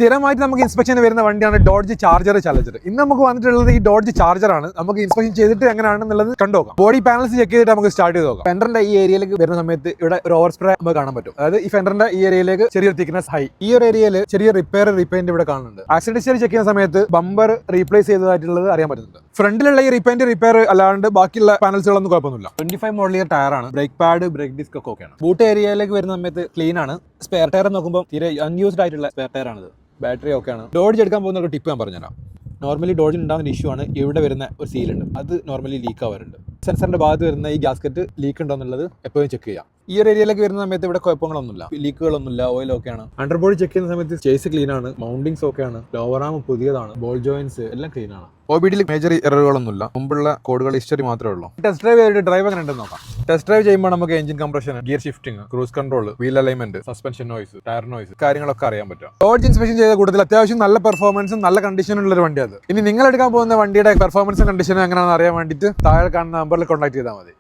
സ്ഥിരമായിട്ട് നമുക്ക് ഇൻസ്പെക്ഷൻ വരുന്ന വണ്ടിയാണ് ഡോഡ്ജ് ചാർജർ ചലഞ്ചർ. ഇന്ന് നമുക്ക് വന്നിട്ടുള്ളത് ഈ ഡോഡ്ജ് ചാർജർ ആണ്. നമുക്ക് ഇൻസ്പെക്ഷൻ ചെയ്തിട്ട് എങ്ങനെയാണെന്നുള്ളത് കണ്ടുനോക്കാം. ബോഡി പാനൽസ് ചെക്ക് ചെയ്തിട്ട് നമുക്ക് സ്റ്റാർട്ട് ചെയ്ത് നോക്കാം. ഫെൻഡറിന്റെ ഈ ഏരിയയിലേക്ക് വരുന്ന സമയത്ത് ഇവിടെ ഒരു ഓവർ സ്പ്രേ നമുക്ക് കാണാൻ പറ്റും. അതായത് ഈ ഫെൻഡറിന്റെ ഈ ഏരിയയിലേക്ക് ചെറിയൊരു തിക്നെസ് ഹൈ, ഈ ഒരു ഏരിയയിൽ ചെറിയ റീപെയിന്റ് ഇവിടെ കാണുന്നുണ്ട്. ആക്സിഡന്റ് ഹിസ്റ്ററി ചെക്ക് ചെയ്യുന്ന സമയത്ത് ബമ്പർ റീപ്ലേസ് ചെയ്തതായിട്ടുള്ളത് അറിയാൻ പറ്റുന്നുണ്ട്. ഫ്രണ്ടിലുള്ള ഈ റിപ്പയർ അല്ലാണ്ട് ബാക്കിയുള്ള പാനൽസുകളൊന്നും കുഴപ്പമൊന്നുമില്ല. 25 മോഡൽ ഇയർ ടയർ ആണ്. ബ്രേക്ക് പാഡ്, ബ്രേക്ക് ഡിസ്ക് ഒക്കെ ഓക്കെയാണ്. ബൂട്ട് ഏരിയയിലേക്ക് വരുന്ന സമയത്ത് ക്ലീൻ ആണ്. സ്പെയർ ടയർ നോക്കുമ്പോൾ തീരെ അൺയൂസ്ഡ് ആയിട്ടുള്ള സ്പെയർ ടയർ ആണിത്. ബാറ്ററി ഒക്കെയാണ്. ഡോഡ്ജ് എടുക്കാൻ പോകുന്ന ഒരു ടിപ്പ് ഞാൻ പറഞ്ഞുതരാം. നോർമലി ഡോഡ്ജിൽ ഉണ്ടാകുന്ന ഇഷ്യൂ ആണ് ഇവിടെ വരുന്ന ഒരു സീലുണ്ട്, അത് നോർമലി ലീക്ക് ആവാറുണ്ട്. സെൻസറിന്റെ ഭാഗത്ത് വരുന്ന ഈ ഗ്യാസ്കറ്റ് ലീക്ക് ഉണ്ടോ എന്നുള്ളത് എപ്പോഴും ചെക്ക് ചെയ്യാം. ഈ ഒരു ഏരിയയിലേക്ക് വരുന്ന സമയത്ത് ഇവിടെ കുഴപ്പങ്ങളൊന്നുമില്ല, ലീക്കുകളൊന്നുമില്ല, ഓയിൽ ഒക്കെയാണ്. അണ്ടർ ബോഡി ചെക്ക് ചെയ്യുന്ന സമയത്ത് ചേസ് ക്ലീൻ ആണ്, മൗണ്ടിങ്സ് ഒക്കെയാണ്, ലോവർ ആം പുതിയതാണ്, ബോൾ ജോയിന്റ്സ് എല്ലാം ക്ലീൻ ആണ്. OBD മേജർ എററുകളൊന്നുമില്ല, മുമ്പുള്ള കോഡുകൾ ഹിസ്റ്ററി മാത്രമേ ഉള്ളൂ. ടെസ്റ്റ് ഡ്രൈവ് ചെയ്തിട്ട് ഡ്രൈവ് എങ്ങനെ ഉണ്ടെന്ന് നോക്കാം. ടെസ്റ്റ് ഡ്രൈവ് ചെയ്യുമ്പോൾ നമുക്ക് engine compression, gear shifting, cruise control, wheel alignment, suspension noise, tyre noise കാര്യങ്ങളൊക്കെ അറിയാൻ പറ്റും. ഡോഡ്ജ് ഇൻസ്പെക്ഷൻ ചെയ്ത കൂട്ടത്തിൽ അത്യാവശ്യം നല്ല പെർഫോമൻസും നല്ല കണ്ടീഷനുള്ള ഒരു വണ്ടി അത്. ഇനി നിങ്ങൾ എടുക്കാൻ പോകുന്ന വണ്ടിയുടെ പെർഫോമൻസും കണ്ടീഷനും എങ്ങനെയാണെന്ന് അറിയാൻ വേണ്ടിയിട്ട് താഴെ കാണുന്ന നമ്പറിൽ കോൺടാക്ട് ചെയ്താൽ മതി.